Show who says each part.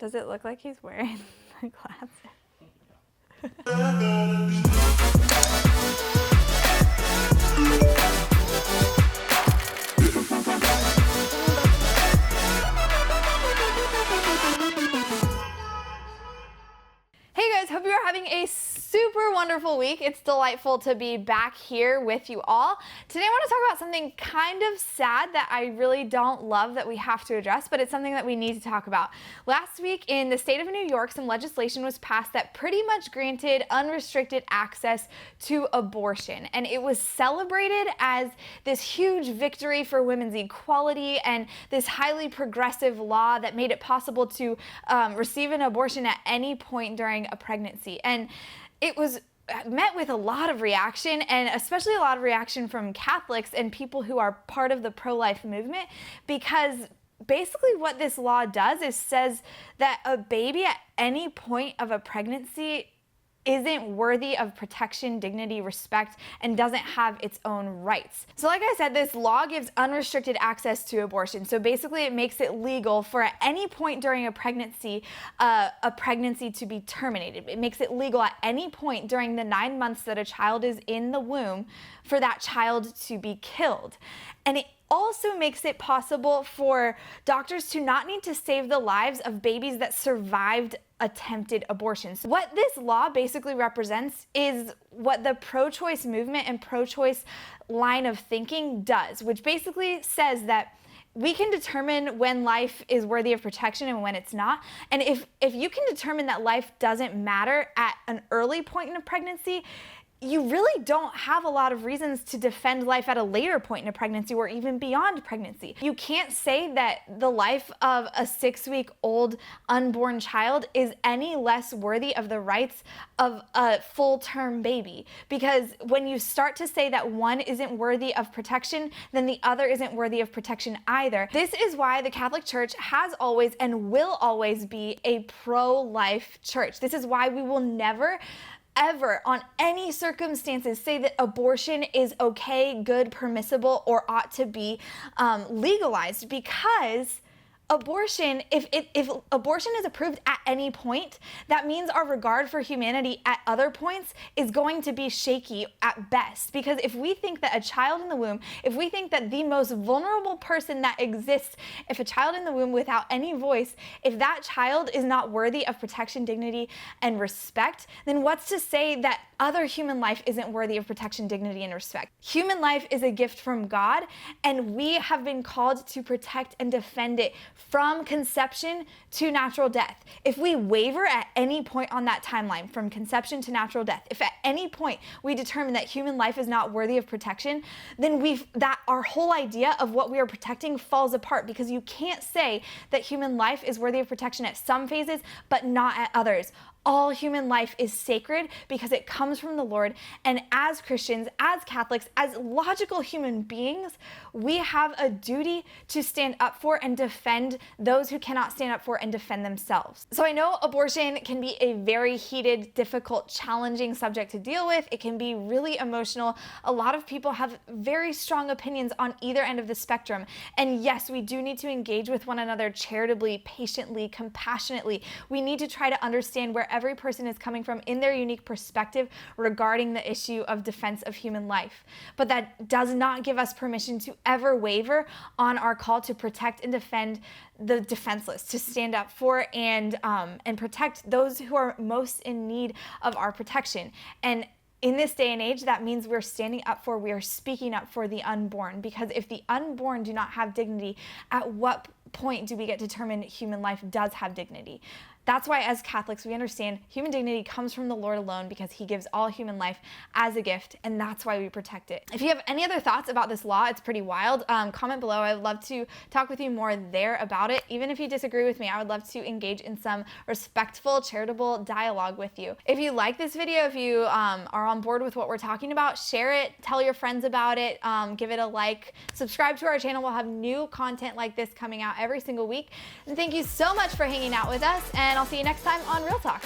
Speaker 1: Does it look like he's wearing the glasses? Hey guys, hope you are having a super wonderful week. It's delightful to be back here with you all. Today I want to talk about something kind of sad that I really don't love that we have to address, but it's something that we need to talk about. Last week in the state of New York, some legislation was passed that pretty much granted unrestricted access to abortion, and it was celebrated as this huge victory for women's equality and this highly progressive law that made it possible to receive an abortion at any point during a pregnancy. And it was met with a lot of reaction, and especially a lot of reaction from Catholics and people who are part of the pro-life movement, because basically what this law does is says that a baby at any point of a pregnancy isn't worthy of protection, dignity, respect, and doesn't have its own rights. So like I said, this law gives unrestricted access to abortion. So basically it makes it legal for at any point during a pregnancy to be terminated. It makes it legal at any point during the 9 months that a child is in the womb for that child to be killed. And it also makes it possible for doctors to not need to save the lives of babies that survived attempted abortions. What this law basically represents is what the pro-choice movement and pro-choice line of thinking does, which basically says that we can determine when life is worthy of protection and when it's not. And if you can determine that life doesn't matter at an early point in a pregnancy, you really don't have a lot of reasons to defend life at a later point in a pregnancy or even beyond pregnancy. You can't say that the life of a 6-week-old unborn child is any less worthy of the rights of a full-term baby, because when you start to say that one isn't worthy of protection, then the other isn't worthy of protection either. This is why the Catholic Church has always and will always be a pro-life church. This is why we will never ever, on any circumstances, say that abortion is okay, good, permissible, or ought to be legalized, because abortion, if abortion is approved at any point, that means our regard for humanity at other points is going to be shaky at best. Because if we think that a child in the womb, if we think that the most vulnerable person that exists, if a child in the womb without any voice, if that child is not worthy of protection, dignity, and respect, then what's to say that other human life isn't worthy of protection, dignity, and respect? Human life is a gift from God, and we have been called to protect and defend it from conception to natural death. If we waver at any point on that timeline, from conception to natural death, if at any point we determine that human life is not worthy of protection, then our whole idea of what we are protecting falls apart, because you can't say that human life is worthy of protection at some phases but not at others. All human life is sacred because it comes from the Lord, and as Christians, as Catholics, as logical human beings, we have a duty to stand up for and defend those who cannot stand up for and defend themselves. So I know abortion can be a very heated, difficult, challenging subject to deal with. It can be really emotional. A lot of people have very strong opinions on either end of the spectrum. And yes, we do need to engage with one another charitably, patiently, compassionately. We need to try to understand where every person is coming from in their unique perspective regarding the issue of defense of human life. But that does not give us permission to ever waver on our call to protect and defend the defenseless, to stand up for and protect those who are most in need of our protection. And in this day and age, that means we're standing up for, we are speaking up for the unborn, because if the unborn do not have dignity, at what point do we get to determine human life does have dignity? That's why as Catholics, we understand human dignity comes from the Lord alone, because he gives all human life as a gift, and that's why we protect it. If you have any other thoughts about this law, it's pretty wild, comment below. I would love to talk with you more there about it. Even if you disagree with me, I would love to engage in some respectful, charitable dialogue with you. If you like this video, if you are on board with what we're talking about, share it, tell your friends about it, give it a like, subscribe to our channel. We'll have new content like this coming out every single week. And thank you so much for hanging out with us, and I'll see you next time on Real Talk.